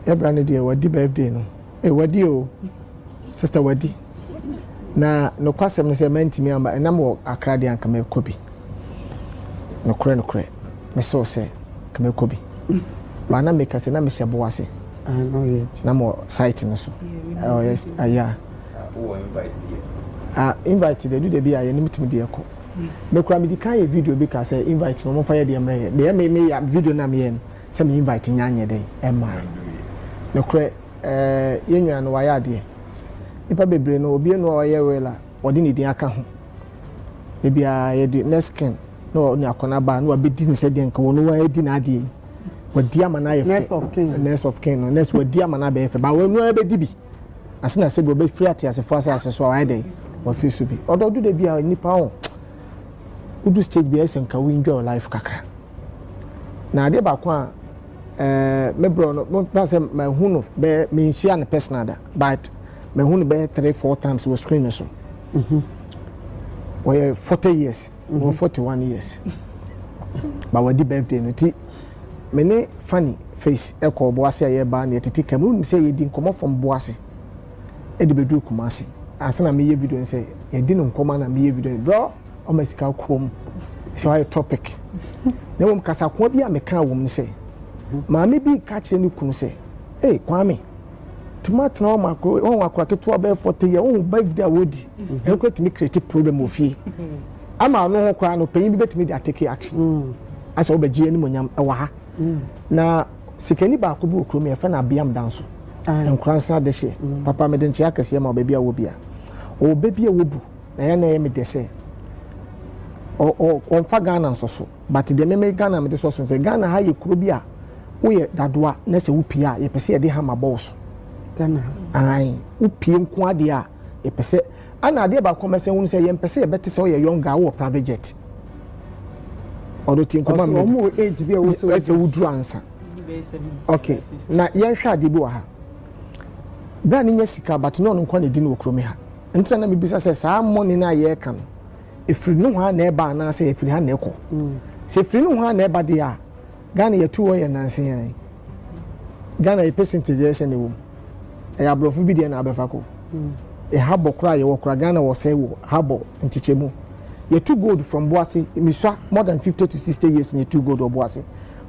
Ebra dear wadi birthday no. Wadi o. Sister wadi. Na no kwasem ne se mantimi amba enam wo Accra de anka me kobi. No kre. Me so se ka me kobi. Ba na me ka se na me hyebo ase. No yet. Na mo site no so. Oh yes, yeah. Who invite you? Invite they do the be aye nimitimi de ekọ. Me kura me di kan video bi ka say invite mo fa ye de emre. De me ya video na me yen. Se me invite nyanye den. Emma. No kre yenwa no waya de. Ipa bebre no obi no oye wela. Odi ni din aka ho. E bia ye di next skin. No ni akona ba no abedi ni se den ka wono wa edi na ade. Wadi amana ye next of king no next wadi amana be fe ba wonu abedi bi. Asina se be free atiase for ase so why dey. Wo fi so bi. Odo do de bia nipa ho. Udu stage bi esen ka we enjoy life kakra. Na ade ba kwa me bro no mo pass my hunu be me share na personal da but me hunu be 3-4 times we screen so. We 40 years, or 41 years. But we di birthday no ti me ne funny face e ko boase aye ba na titi kam say ye di nkomo from boase. E di bedu kumasi. Asana me ye video say ye di no nkoma na me ye video bro o masika krom. So I topic. Na wom kasa ko bia me kan wom say maame bi ka kire ni kunu say eh Kwame tomato na makro on akwa keto ba 40 year on ba video wodi e ko timi create problem ofie ama no ho kwa no panyin bi betimi dey take action asa obagie ni monyam e wa ha na sikani ba ko bi okrom e fa na biam danso enkransa de hye papa me de nchia kase ma obabi a wo bia obabi a wo bu na ya na ye me de say on fa Ghana nso but de me Ghana me de so say Ghana ha ye kuro bi a wo ye dadoa na se wo pia ye pese ye de ha ma boss Ghana ai wo pie nko ade a ye pese ana ade ba ko mese hu se ye pese ye bete se wo ye younger wo private jet odo tin ko ma mo age bi wo se wo dru ansa okay na ye hwa ade bi wa ha da ni nya sika but no nko na di ni okro me ha ntina na me bisa se sa money na ye ka no efiri no ha na eba na se efiri ha na ekọ se efiri no ha na eba de a Ghana ye tu wo ye nanse yan Ghana ye percentage ese ne wo e abrofu bi de na abefa ko e habo kra ye wo kra Ghana wo say wo habo ntichemu ye tu gold from Boase miswa more than 50 to 60 years ye tu gold Boase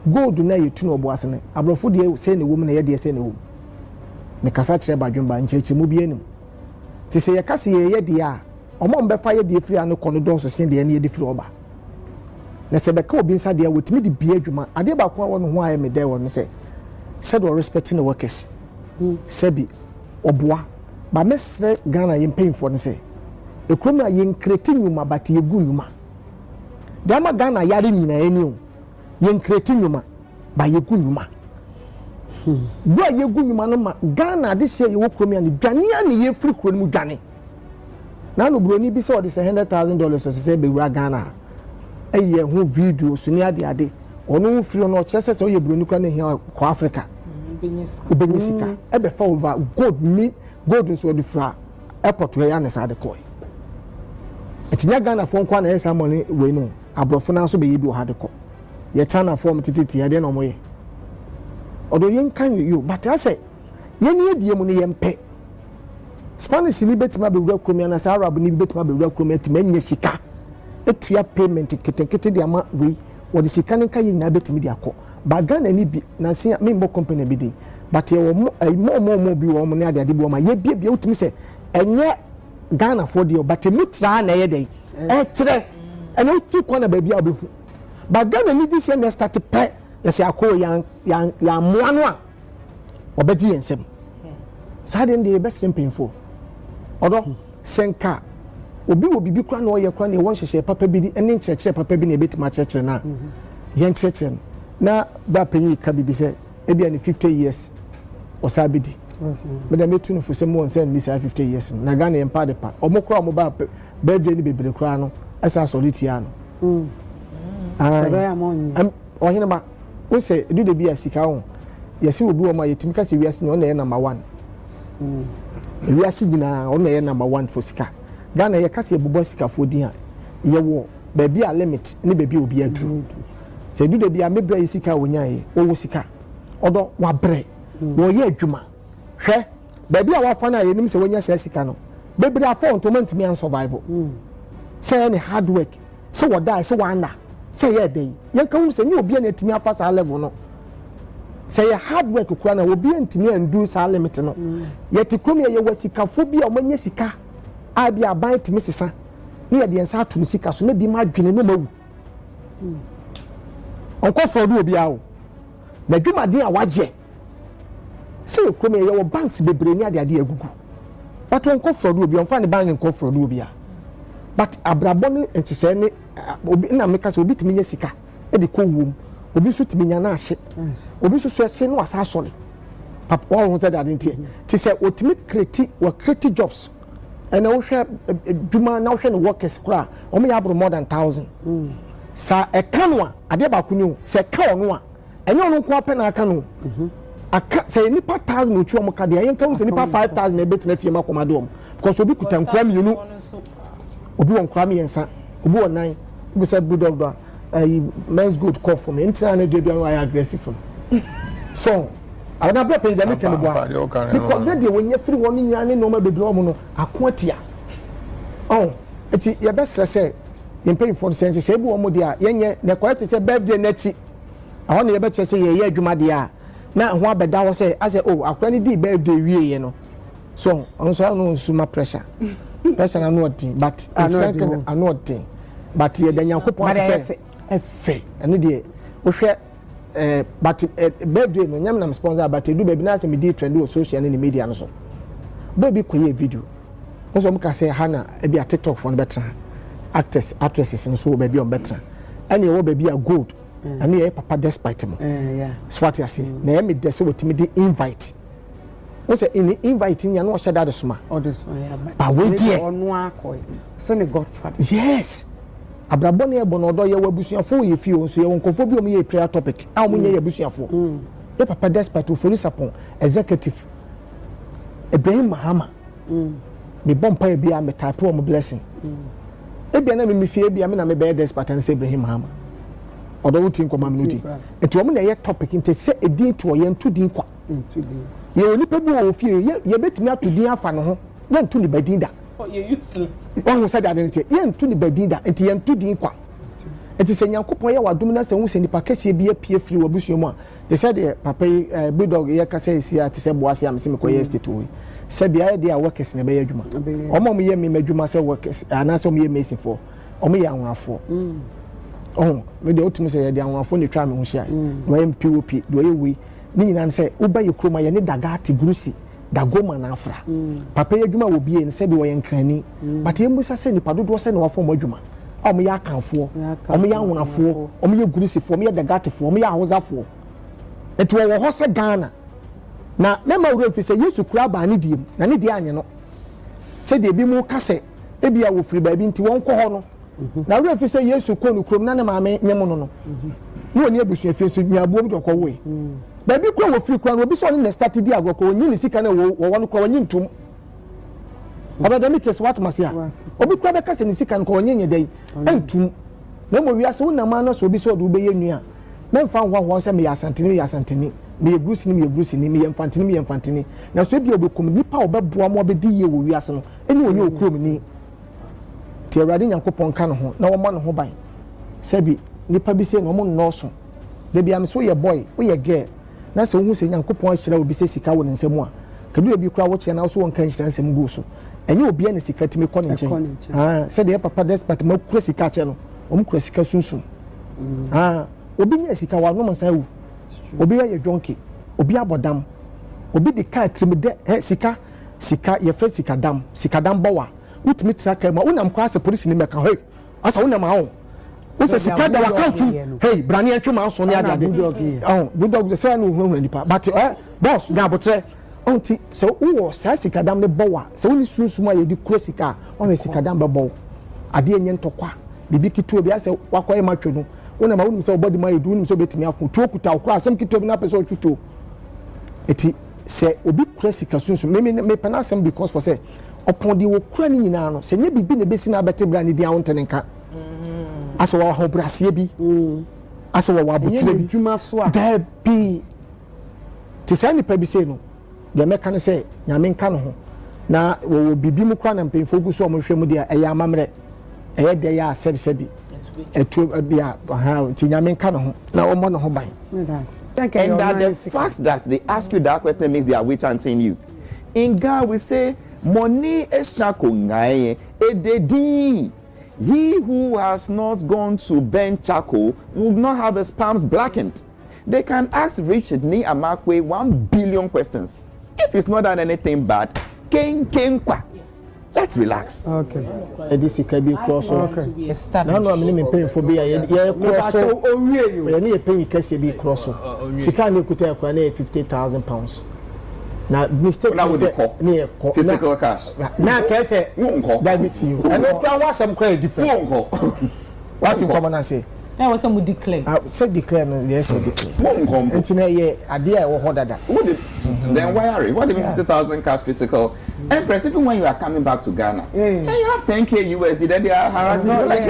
gold na ye tu no Boase ne abrofu de say ne wo na ye de say ne wo me kasa kire badwumba nchechemu bi enim ti se ye kase ye de a omo mbefa ye de free anu kono don so sin de ne ye de free oba na se be ka obi nsa de wotimi de bia adwuma ade ba ko won ho aye me de won se said we respecting the workers sebi oboa ba mesre Ghana ye paying for ne se ekrom ye nkreti nyuma but ye gu nyuma de ma Ghana yare nyina eni o ye nkreti nyuma ba ye gu nyuma bo ye gu nyuma no ma Ghana de se ye wo krom ya ne dwane ya ne ye free kro mu dwane na no broni bi se o de $100,000 so se be wura Ghana eye hu video so ni ade onu free no chese se o ye broni kwa ne hia ko Africa ubenyisika ebe fa over gold so de fra airport we ya ne sa de koi etinya Ghana fo nkwa na esa money we no abrofo na so be yebi o ha de ko ye China form tititi ade no moye odo yen kan you but I say ye ni edie mu ne ye mpe Spanish ni betima be wura kromia na sa Arab ni betima be wura kromia ti manya sika etua payment kete de ama we wo de sika nka ye na betimi de akọ ba Ghana ni bi na se me mbo company bi de but ye wo mo bi wo mo ne ade bi wo ma ye bia utimi se enye Ghana for de but mitra na ye de etre ene utu kwa na ba bia obehu ba Ghana ni di se na start pe ye se akọ ya moa no a obeji yensem sa de de be simpinfo odo senka obi wo bibi kra na oye kra na won hyehye papa bi di ene nkyerɛkyerɛ papa bi na ebetima kyerɛkyerɛ na ye nkyerɛkyerɛ na da peyi ka bibi se ebia ne 50 years osabedi me da metu no fo se mo nse ni 50 years na Ghana ye mpa de pa omo kra omo ba birthday ni bebere kra no esa solitia no ohine ma o se du de bia sika ho ye se obi wo ma yetimi ka se wiase ni o na ye number 1 wiase gina o na ye number 1 for sika Ghana ye kase ebubo sika fo din a ye wo ba bia limit ni ba bia obi aduru se du de bia mebra sika wonya ye o wo sika odo wa bre wo ye adwuma hwe baabi a wafa na yenim se wonya sa sika no bebre afọ ntoma ntimi an survival say any hard work so what die so wanda say ye dey yen ka hu se nye obi na timi afa sa level no say hard work kura na obi ntimi andu sa limit no ye tikrom ye wasikafo bi a omanya sika a bi aban timi sesa ne ye de ensa atum sika so na bi ma dwene no mawu onko frodo obi awo na dwuma den a waje say krom ye wo banks bebre nya de ade agugu but onko frodo obi onfa ne bank onko frodo obi a but abrabon entise ne obi na meka se obi timi nya sika e de ko wom obi so timi nya na ahye obi so ahye no asa asole papa wo ho say that ntie ti say otimi create jobs and I wish duma na hwe ne workers kura o me ya abro more than 1000 sa e kanwa ade ba kunyu se ka ono a enye ono ko apɛ na aka no aka say nipa 1000 ochu o ka de yen ka se nipa 5000 e betina fie makomade om because obi kuta nkura mienu obi won nkura miensa obi won nan obi say bulldog do men's good call for me internet dey be aggressive for so I na bro pandemic can go because that dey when you free one nyina ne no ma bebre o mo no akoatia oh eti ye be say you pay for sense say bu o mo dia yenye na kwete say birthday na chi ahon na ye be say ye adwuma dia na ho abeda wo say I say oh akwani di birthday wie ye no so on so no suma pressure na no odin but I no odin but ye da nyankopon say efe ene de wo hwe but birthday no nyam na sponsor but do baby na say me di trend o social and media no so baby koye video so mo ka say hana e bi a TikTok for no better actresses so baby on better and you baby a good and you papa despite mo yeah swat ya say na me de say wotimi di invite o say in inviting ya no share that suma all this yeah but we dey onu akoy say godfather yes abrabon e bono do ye wabusuafo ye fie so ye wonkofo bi o me ye prayer topic a o munye ye busuafo e papa despite for support executive Ibrahim Mahama me bompa e bia me type o mo blessing e bia na me fie bia me na me be despite and say Ibrahim Mahama odo wuti nkoma mnudi eti o mo na ye topic inte se edin to ye ntu din kwa ye oni pebu o fie ye betimi atudin afa no ho ye ntu ni badin da you useless one who said that ye ntu ni badida enti ye ntu din kwa enti se nyankopon ye wadom na se hu se nipa kese bi apie firi wabusuo mu a te said the papa bulldog ye kasa esi a te se boase am se me koye estate we se bia ye dia workers ne be ye adwuma omo ye me adwuma se workers ana se omo ye mesi for omo ye anwafo oh me de otum se ye de anwafo ne twa me hu hia do ye POP do ye we ni nyina se uba ye kroma ye ne daga ati gurusi dagoma na afra papa ye adwuma wo bie ne se bi wo ye nkrani but ye musa se ni padodo se na wafo mo adwuma omo ye akanfo omo ye anwonafo omo ye gurusifo omo ye dagatefo omo ye ahozafo eto wo ho se Ghana na ma wuro fi se Yesu kura ba ne diem na ne die anye no se de bi mu kase e bia wo firi ba bi nti won ko ho no na wuro fi se Yesu ko no krom na ne maame nyem no no no oni abusu fi so nyabuom de ko we baby kwa wo free kwa no bi so ne start di agoko onyi ni sika na wo wono kwa onyi ntum abadami kese wat masia obi kwa be kase ni sika no onyi nyedai entum na mo wiase wo na ma no so obi so do be yenua memfa ho se me yasantini me yegusi ni me yemfantini na so bi obekum nipa obeboa mo obedi ye wo wiase no eni onye okrom ni ti awrade nyankopon ka no ho na wo ma no ho ban sebi nipa bi se no mo nnoso de bia me so ye boy wo ye girl na se hu se nyankopon ahyira obi se sika wo nsemu a kadu obi kura wo kye na so won kan hyira nsem go so enye obi a ne sika timi kɔ ne nkyɛn se de papa despite ma kura sika kye no kura sika sunsun obi nya sika wa no msan wu obi ye jonke obi abodam obi de ka trim de sika ye fe sika dam bawa utimi traka ma unam kwa se police ni meka hey asa unam ha o se sika da account hey brani atwe ma so ne ade bulldog say no hu nipa but boss ga botre onti so wo sa sika dam ne bawa so ni sunsun a ye di kura sika o sika dam bawo ade enye ntokwa bibi kitu obi ase wakoye matwe no wona ma wonum se obodi ma yedu wonum se betimi akoto okuta okura asem kitu bi na pese otuto eti se obi kura sika sunsun me pana asem because for say upon the okura ni nyina no se nye bibi ne besi na bete bra ni dia wontenenka aso wa ho brasie bi aso wa abotire bi dwuma so a da bi te say ni pa bi say no de meka ne say nyame nka no ho na wo bibi mu kwa na mpemfo gu so o mo hwɛ mu de ɛyɛ amamre ɛyɛ de ya asɛbsɛbi etu bia ha ti nyame nka no ho na o mo no ho ban. And that the fact that they ask you that question means they are witchancing you. In God we say money eshako ngaye ededi. He who has not gone to burn charcoal would not have his palms blackened. They can ask Richard Nii Armah Quaye 1 billion questions. If it's not done anything bad, kwa. Let's relax. Okay. This can be cross. Okay. Now no I'm paying for be cross. You need pay kase be cross. Sika ne kuta kwa na 50,000 pounds. Na mistake na physical cash. Na kase wonko. That be you. And no plan was some quite different. Wonko. What you come and say? I was some declare. Say declare no yes declare. Wonko. Entina ye ade a wo hoda da. Then why are you? What do you mean 50,000 cash physical? Empress, even when you are coming back to Ghana, and you have 10K USD, then they are harassing you like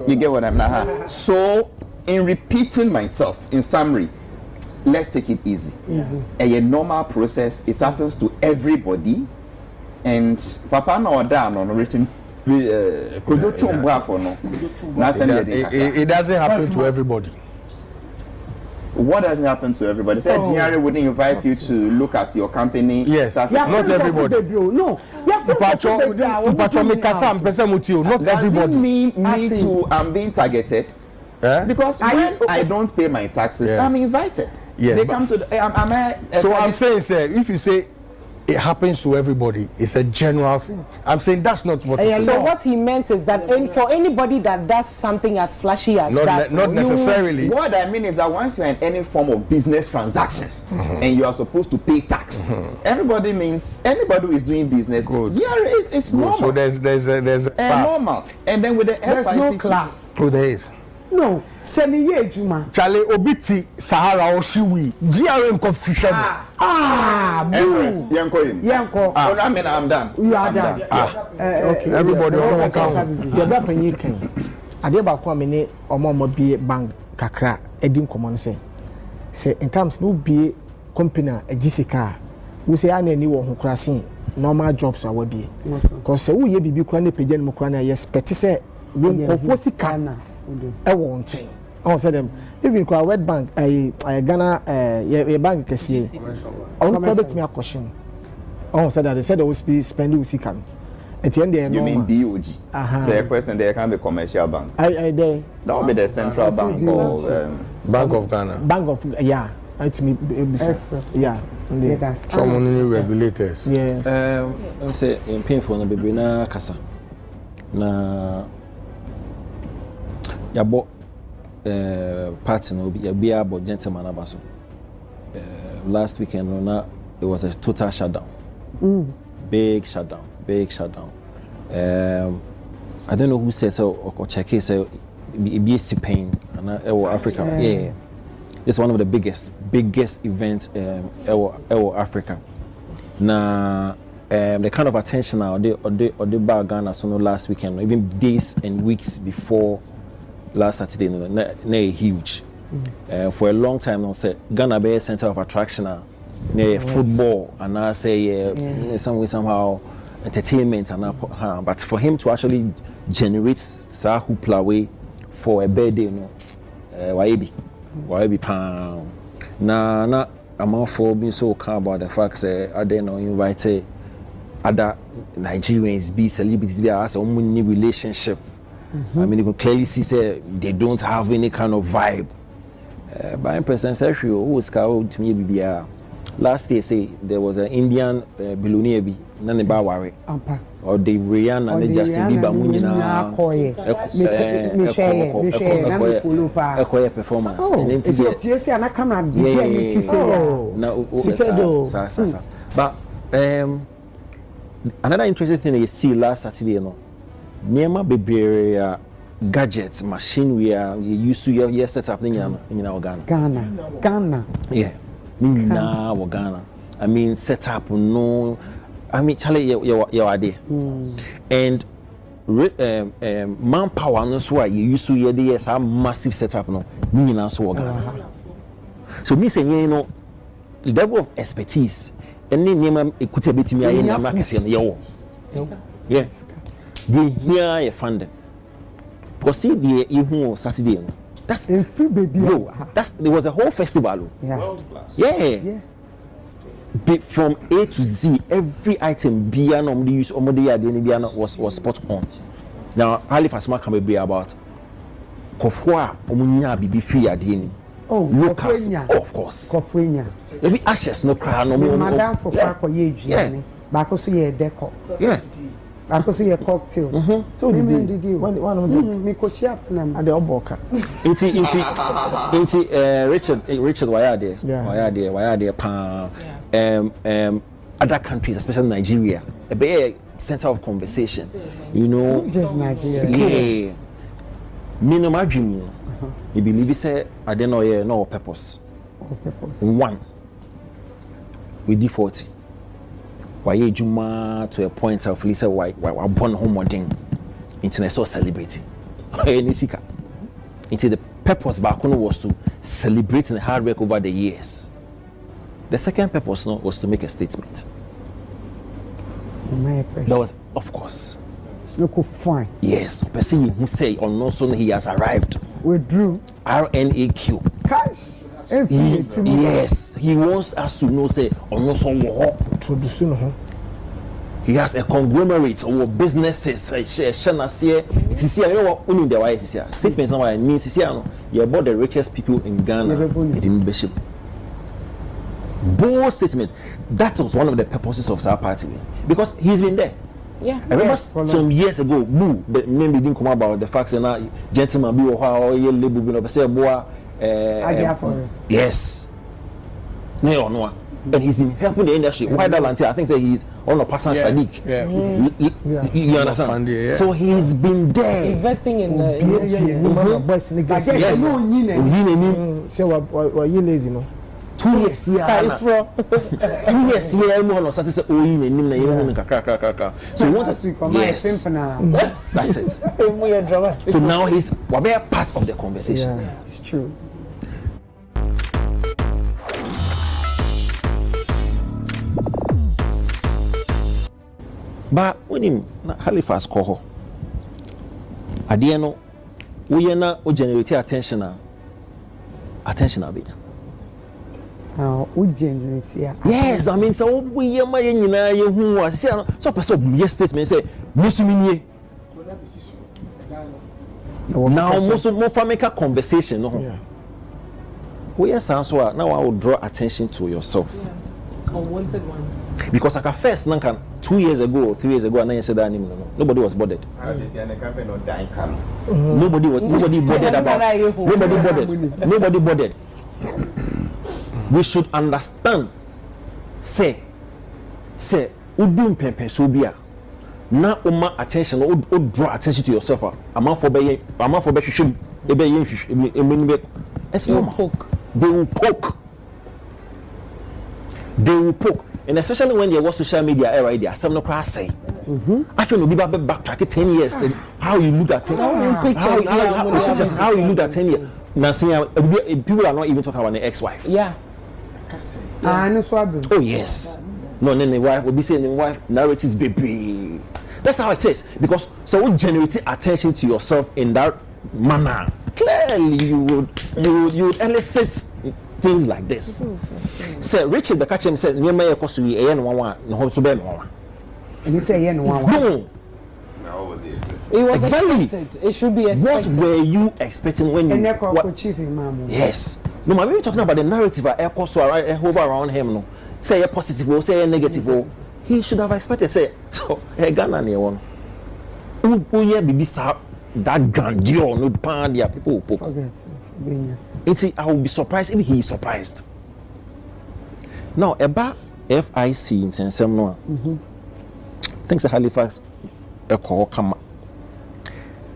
you get what I'm saying? So, in repeating myself, in summary, let's take it easy. A normal process, it happens to everybody, and Papa no down on written. It doesn't happen to everybody. What doesn't happen to everybody? Say Jerry wouldn't invite you to look at your company. Yes, not everybody. No, not everybody. Doesn't mean me too. I'm being targeted. Because when I don't pay my taxes, I'm invited. Yes, they come to. So I'm saying, sir, if you say it happens to everybody, it's a general thing. I'm saying that's not what it is. So what he meant is that for anybody that does something as flashy as that, not necessarily. What I mean is that once you're in any form of business transaction and you are supposed to pay tax, everybody means anybody who is doing business. Good. Yeah, it's normal. So there's a class. Normal. And then with the there's FIC no class. Oh, there is. No, Seniye Juma. Charlie Obiti Sahara Oshiwi GRM confusion. Empress, Yanko. I mean, I'm done. You are done. Okay. Everybody on count. The weapon you can. Adeba kwa mene omo be bank kakra edim common say in terms no be company a Jessica we say ani ni wo ho krasin normal jobs are be because say wo ye bibi kwa na pagyan mo kwa na yes peti say we nkofo sika na e wo nchen on say them even kwa World Bank Ghana ye bank kese on private me akoshim on say that they said they will spend sika at the end there. You mean BOG? So a person there can be commercial bank. That will be the central bank or Bank of Ghana. Bank of it's me. Yeah. Someone in the regulators. Yes. I'm saying in painful na baby na kasa na ya bo party no ya be about gentleman abaso. Last weekend na it was a total shutdown. Big shutdown. I don't know who said so or check it so BSC pain and Africa. Yeah. It's one of the biggest events Africa. Now the kind of attention now they bag Ghana so last weekend, even days and weeks before last Saturday, huge. For a long time now say Ghana be a center of attraction now. Football and I say somehow entertainment and but for him to actually generate sa hoopla way for a birthday, you know, why be pound na I'm all for being so calm about the fact that I didn't know invited other Nigerians be celebrities be as a new relationship. I mean you can clearly see say they don't have any kind of vibe. By person actually who was called to me BBR. Last year, say there was an Indian Billionaire, none about worry. Or the Rihanna and the Justin Bieber Quaye performance. And then but another interesting thing you see last Saturday, you know, Nema baby gadgets, machinery you used to your setup in Ghana. Yeah. Ghana. I mean, set up no. I mean, Charlie, your idea. And manpower, no, so you used to hear some massive setup, no. Ghana. So me saying, you know, the level of expertise, any name it could be to me in America, yes, the here a funding. Because see the you Saturday, that's a free baby. There was a whole festival. Yeah. World class. Yeah. From A to Z, every item beyond the use was spot on. Now, Halifax can be about Kofwa, Omunya, be free at the end. Oh, Lucas, of course. Kofwenya. Every ashes no cry no more. Madam for Kwaku Manu. Back also ye deco. Yeah. Back also ye cocktail. So did you? One me coach up at the Oboka. Inti Richard why are there pa other countries, especially Nigeria, a big center of conversation. You know, just Nigeria. Yeah. Minimum dream. You believe he said I don't know no purpose. One. We D40. Why you juma to a point of Lisa why born home one thing. Internet so celebrating. Into the purpose back was to celebrate the hard work over the years. The second purpose was to make a statement. That was, of course. Look fine. Yes, person who say or no soon he has arrived. Withdrew. RNAQ. Cash. Yes, he wants us to know say or no son he has a conglomerate of businesses. It is here. You know what? Only the way is here. Statement number means is here. You about the richest people in Ghana. In Bishop. Bold statement. That was one of the purposes of our party because he's been there. Yeah. I remember some years ago, the name didn't come about the facts and now gentleman be or you label be say boy. Yes. No. And he's been helping the industry. Why that Lanty? I think that he's on a partner Sadiq. You understand? So he's been there. Investing in the Say what you lazy no. 2 years here. 2 years here. I'm on Saturday. So you want to? Yes. That's it. So now he's part of the conversation. Yeah, it's true. But when him Halifax call at the end, we na generate attention a bit. We generate yes, I mean so we ma nyina ye hu ase so person yes statement say musumini now most make conversation no. We yes answer now I will draw attention to yourself. Unwanted ones. Because like first 2 years ago or 3 years ago and nobody was bothered. Nobody bothered about nobody bothered. We should understand say udum pempe so bia na oma attention or draw attention to yourself amount for be hwehwem e be hwehwem it's normal. They will poke. And especially when there was social media era, there are some no class say. I feel we backtrack 10 years. How you look at 10 years. How you look at 10 years. Now, people are not even talking about the ex-wife. Yeah. Oh, yes. No, then the wife will be saying the wife narratives baby. That's how it is. Because so we generate attention to yourself in that manner. Clearly, you would elicit things like this. So Richard the catcher said, "Near my costly a one no home so bad." And he said, "No, was exactly. Expected. It should be expected. What were you expecting when you? Yes. No, I'm really talking about the narrative. I hover around him. No, say a positive or say a negative. He should have expected. Say, so Ghana near one. Oh yeah, baby, sir, that grandeur no pan there people. Forget it. I will be surprised if he is surprised. Now about FIC in Sensem no. Thanks to Halifax, a call come.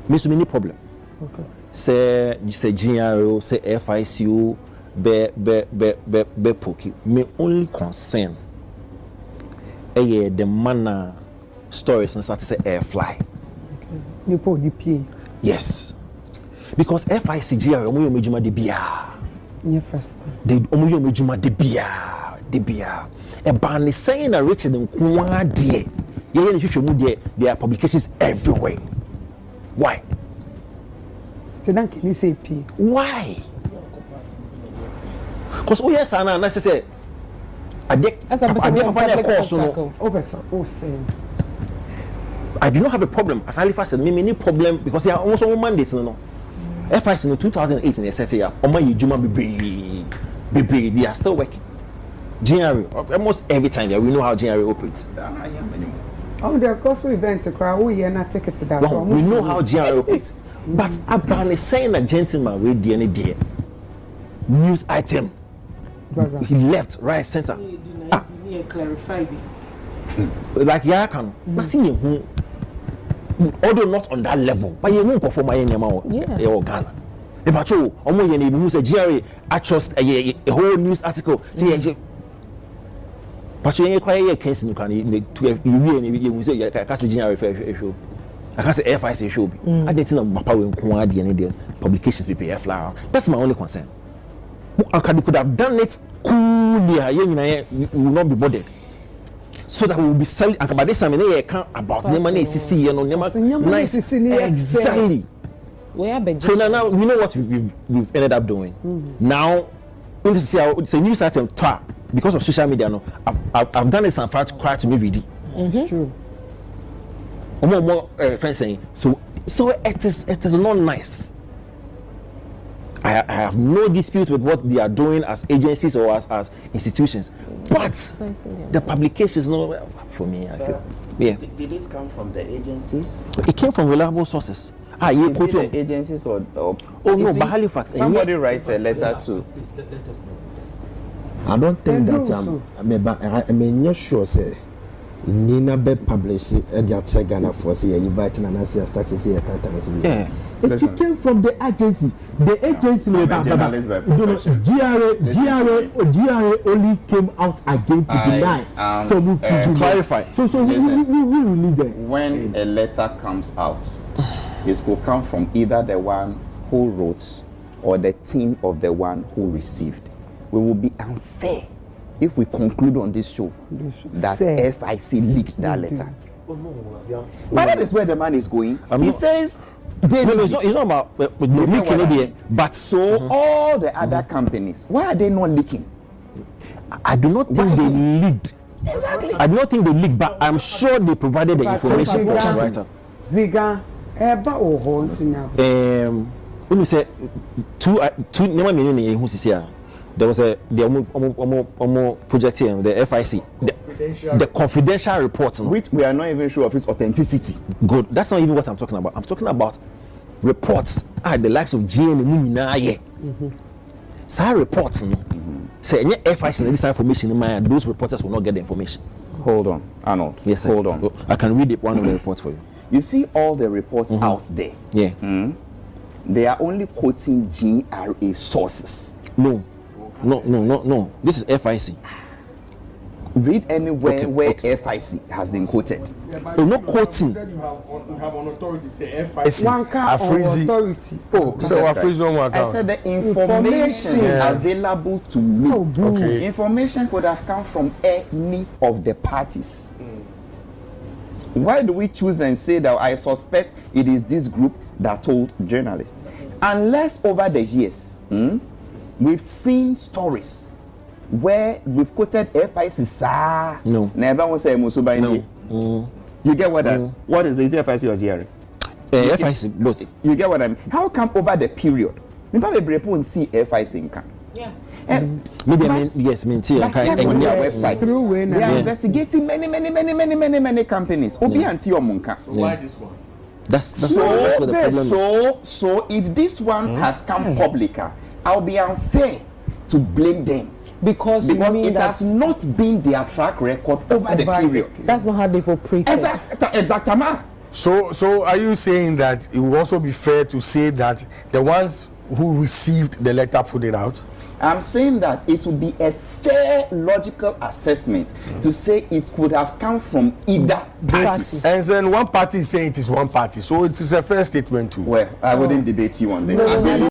Miss many problem. Okay. Say GRO, say FICU, be poki. My only concern, the manner stories and start to say air fly. Okay. Yes. Because FIC GRO, we majuma de bia. Yeah, first. They omuyo mejuma de bia. E ban saying that Richard Nkwa de. Yeah, the social media, there are publications everywhere. Why? Then can you say P? Why? Because oh yes, and I say I do not have a problem. As Halifax said, me problem because they are also on mandates. No, FIC in 2008 in the set here. They are still working. GRA almost every time we know how GRA operates. Oh, the gospel events crowd. Oh, yeah, not take it to that. No, we know how GRA operates. But Aban is saying a gentleman with DNA day news item. He left, right, center. Clarify. Like Yakan, but see him. Although not on that level, but you won't perform my name or Ghana. If I told almost any news a GRA, I trust a whole news article. See, but you ain't quite a case you can you say I can't say GRA show. I can't say FIC show. I didn't know my power in Kwadi and publications PPF flower. That's my only concern. I could have done it coolly. We will not be bothered. So that we will be selling. And by this time, I can't about the money. Nice, exactly. So now we know what we've ended up doing. Now, it's a news item because of social media. No, I've done this and prior to me reading. It's true. More friends saying so it is not nice. I have no dispute with what they are doing as agencies or as institutions, but the publications no for me. I feel Did this come from the agencies? It came from reliable sources. Is it the agencies or no, but Halifax. Somebody writes a letter to. I don't think that I'm not sure say Nina be published at Ghana for say inviting and as start to say yeah. It came from the agency. The agency GRA only came out again to deny. So we to clarify. So we release them. When a letter comes out, it will come from either the one who wrote or the team of the one who received. We will be unfair if we conclude on this show that FIC leaked that letter. But that is where the man is going. He says it's not about leaking, but so all the other companies, why are they not leaking? I do not think they leaked. Exactly. I do not think they leaked, but I'm sure they provided the information for the writer. Ziga, when you say two there was the project here, the FIC, the confidential reports, which we are not even sure of its authenticity. Good. That's not even what I'm talking about. I'm talking about reports. The likes of GN and reports. Say FIC this information in mind, those reporters will not get the information. Hold on, Arnold. Yes, sir. Hold on. I can read one of the reports for you. You see all the reports out there. Yeah. They are only quoting GRA sources. No. This is FIC. Read anywhere where FIC has been quoted. They're not quoting. You have an authority, say FIC. One car or authority. So I said the information available to me. Okay. Information could have come from any of the parties. Why do we choose and say that I suspect it is this group that told journalists? Unless over the years, we've seen stories where we've quoted FIC. No. Never want to say Musuba. No. You get what what is this FIC or GRA? FIC, both. You get what I mean? How come over the period? Maybe people see FIC in Can. Yeah. Maybe yes, check on their website. They are investigating many companies. So why this one? That's what the problem is. So if this one has come publicer, I'll be unfair to blame them. Because it has not been their track record over the period. That's not how they've operated. Exactly. So are you saying that it will also be fair to say that the ones who received the letter put it out? I'm saying that it would be a fair logical assessment to say it could have come from either parties. And then one party is saying it is one party, so it is a fair statement too. Well, I wouldn't debate you on this.